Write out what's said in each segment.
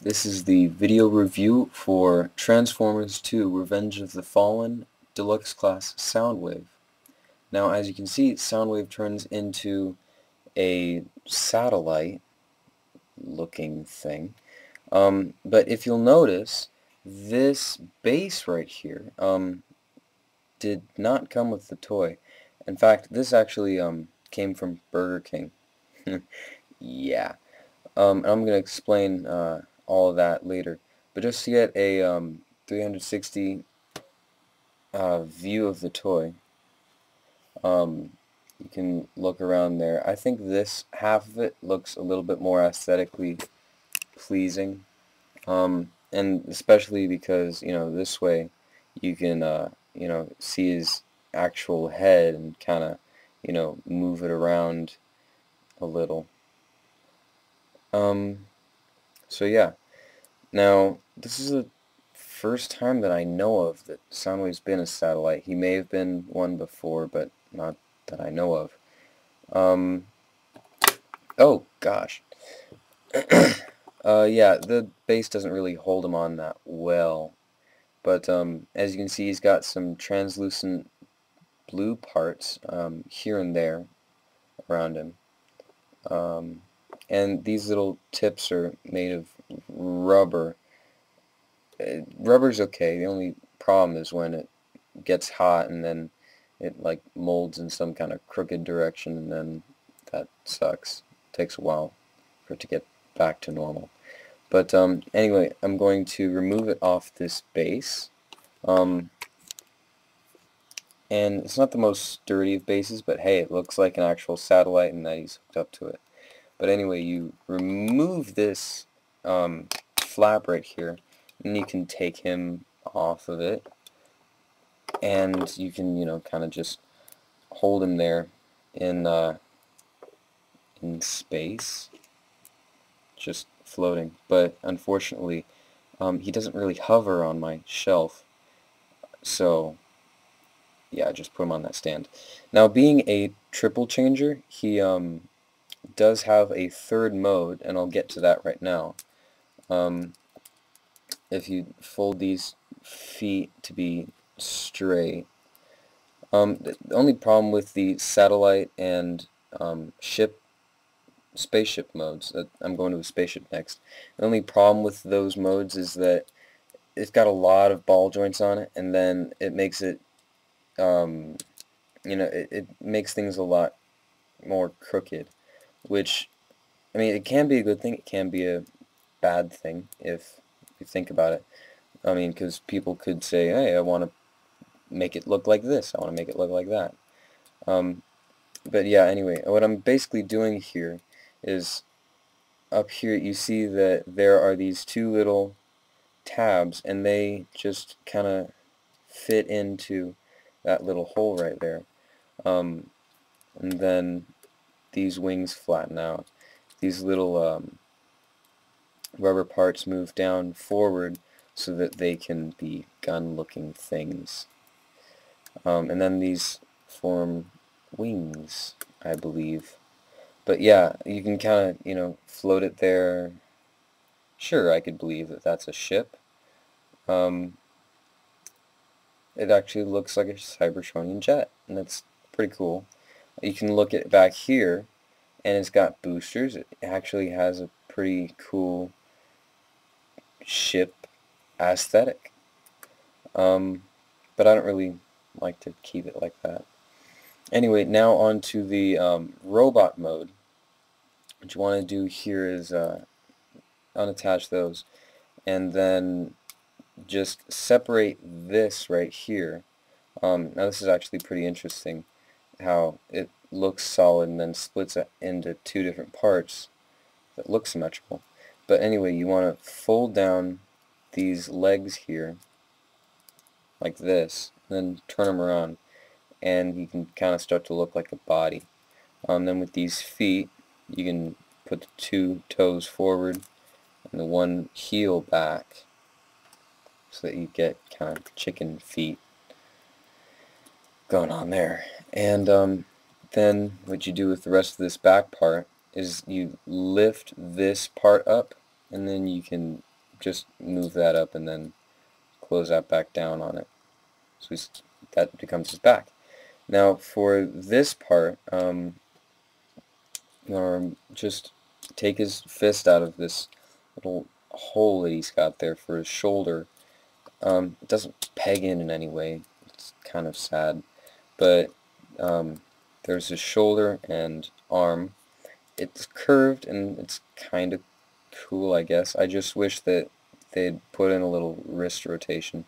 This is the video review for Transformers 2 Revenge of the Fallen Deluxe Class Soundwave. Now, as you can see, Soundwave turns into a satellite looking thing. But if you'll notice, this base right here did not come with the toy. In fact, this actually came from Burger King. Yeah. And I'm going to explain all of that later. But just to get a 360 view of the toy, you can look around there. I think this half of it looks a little bit more aesthetically pleasing, and especially because, this way you can, see his actual head and kind of, move it around a little. So yeah. Now, this is the first time that I know of that Soundwave's been a satellite. He may have been one before, but not that I know of. Oh gosh. Yeah, the base doesn't really hold him on that well. But as you can see, he's got some translucent blue parts here and there around him. And these little tips are made of rubber. Rubber's okay. The only problem is when it gets hot and then it like molds in some kind of crooked direction, and then that sucks. It takes a while for it to get back to normal. But anyway, I'm going to remove it off this base. And it's not the most sturdy of bases, but hey, it looks like an actual satellite and that he's hooked up to it. But anyway, you remove this flap right here, and you can take him off of it, and you can, kind of just hold him there in space, just floating. But unfortunately, he doesn't really hover on my shelf, so yeah, I just put him on that stand. Now, being a triple changer, he does have a third mode, and I'll get to that right now. If you fold these feet to be straight, the only problem with the satellite and spaceship modes, I'm going to a spaceship next, the only problem with those modes is that it's got a lot of ball joints on it, and then it makes it, it makes things a lot more crooked, which, I mean, it can be a good thing, it can be a bad thing if you think about it. I mean, because people could say, hey, I want to make it look like this, I want to make it look like that. But yeah, anyway, what I'm basically doing here is, up here you see that there are these two little tabs, and they just kind of fit into that little hole right there. And then these wings flatten out. These little rubber parts move down forward so that they can be gun-looking things. And then these form wings, I believe. But yeah, you can kind of, float it there. Sure, I could believe that that's a ship. It actually looks like a Cybertronian jet, and that's pretty cool. You can look at it back here, and it's got boosters. It actually has a pretty cool ship aesthetic. But I don't really like to keep it like that. Anyway, now on to the robot mode. What you want to do here is unattach those, and then just separate this right here. Now this is actually pretty interesting, how it looks solid and then splits it into two different parts that look symmetrical. But anyway, you want to fold down these legs here like this, and then turn them around, and you can kind of start to look like a body. Then with these feet, you can put the two toes forward and the one heel back, so that you get kind of chicken feet going on there. And then what you do with the rest of this back part is you lift this part up, and then you can just move that up and then close that back down on it. So that becomes his back. Now for this part, just take his fist out of this little hole that he's got there for his shoulder. It doesn't peg in any way. It's kind of sad. But there's his shoulder and arm. It's curved and it's kind of cool, I guess. I just wish that they'd put in a little wrist rotation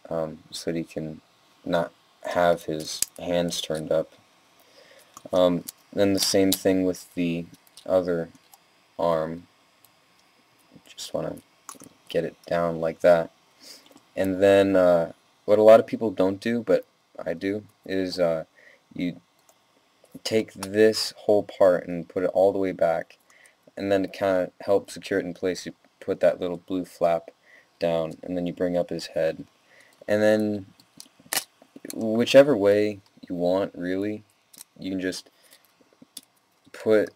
so that he can not have his hands turned up. Then the same thing with the other arm. Just want to get it down like that. And then what a lot of people don't do, but I do, is you take this whole part and put it all the way back, and then to kind of help secure it in place, you put that little blue flap down, and then you bring up his head. And then whichever way you want, really, you can just put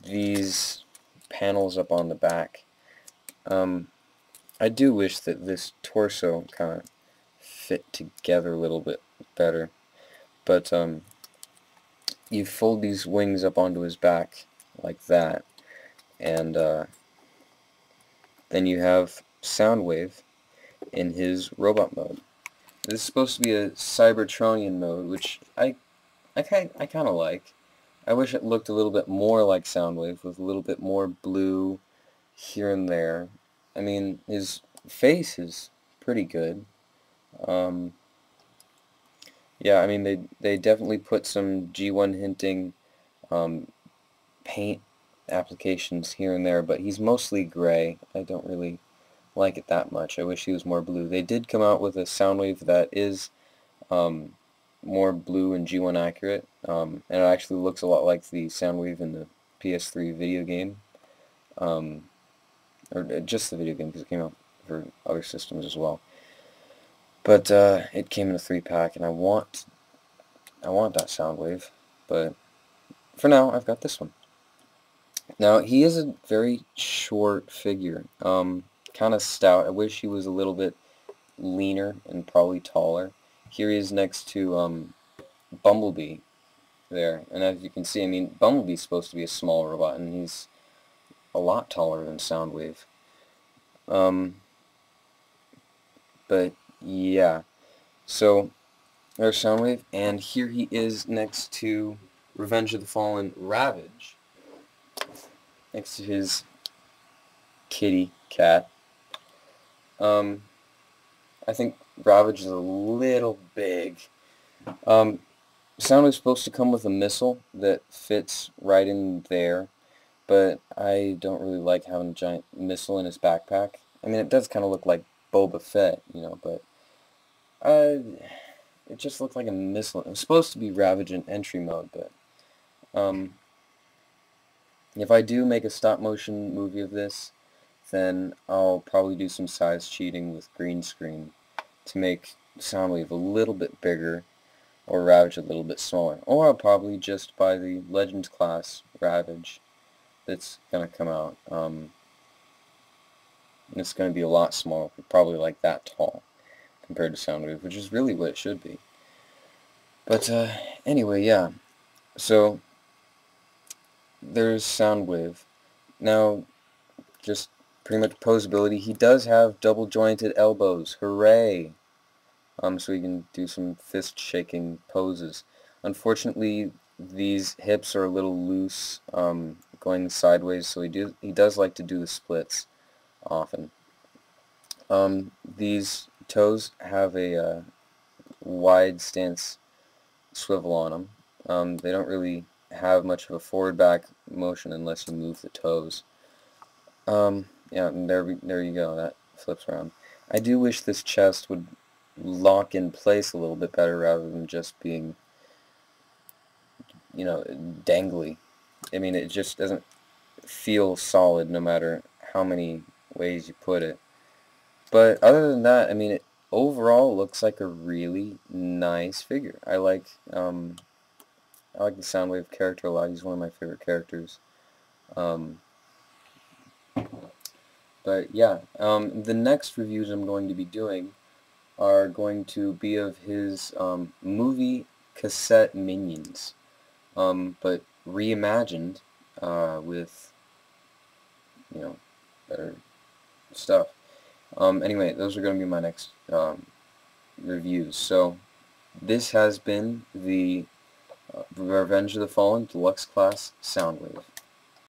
these panels up on the back. I do wish that this torso kind of fit together a little bit better, but you fold these wings up onto his back like that, and then you have Soundwave in his robot mode. This is supposed to be a Cybertronian mode, which I kind of like. I wish it looked a little bit more like Soundwave, with a little bit more blue here and there. I mean, his face is pretty good. Yeah, I mean, they definitely put some G1 hinting paint applications here and there, but he's mostly gray. I don't really like it that much. I wish he was more blue. They did come out with a Soundwave that is more blue and G1 accurate, and it actually looks a lot like the Soundwave in the PS3 video game, or just the video game, because it came out for other systems as well. But it came in a 3-pack, and I want that Soundwave, but for now I've got this one. Now he is a very short figure, kind of stout. I wish he was a little bit leaner and probably taller. Here he is next to Bumblebee there, and as you can see, I mean, Bumblebee's supposed to be a small robot, and he's a lot taller than Soundwave. But yeah, so there's Soundwave, and here he is next to Revenge of the Fallen Ravage, next to his kitty cat. I think Ravage is a little big. Soundwave's supposed to come with a missile that fits right in there, but I don't really like having a giant missile in his backpack. I mean, it does kind of look like Boba Fett, you know, but it just looked like a missile. It was supposed to be Ravage in entry mode, but if I do make a stop-motion movie of this, then I'll probably do some size cheating with green screen to make Soundwave a little bit bigger, or Ravage a little bit smaller. Or I'll probably just buy the Legends class Ravage that's going to come out. It's going to be a lot smaller, probably like that tall compared to Soundwave, which is really what it should be. But anyway, yeah. So there's Soundwave. Now, just pretty much posability. He does have double jointed elbows. Hooray! So he can do some fist shaking poses. Unfortunately, these hips are a little loose, going sideways, so he does like to do the splits often. These toes have a wide stance swivel on them. They don't really have much of a forward back motion unless you move the toes. Yeah, and there you go, that flips around. I do wish this chest would lock in place a little bit better rather than just being, you know, dangly. I mean, it just doesn't feel solid no matter how many ways you put it. But other than that, I mean, it overall looks like a really nice figure. I like the Soundwave character a lot. He's one of my favorite characters. But yeah, the next reviews I'm going to be doing are going to be of his movie cassette minions, but reimagined with, you know, better stuff. Anyway, those are going to be my next reviews. So this has been the Revenge of the Fallen Deluxe Class Soundwave.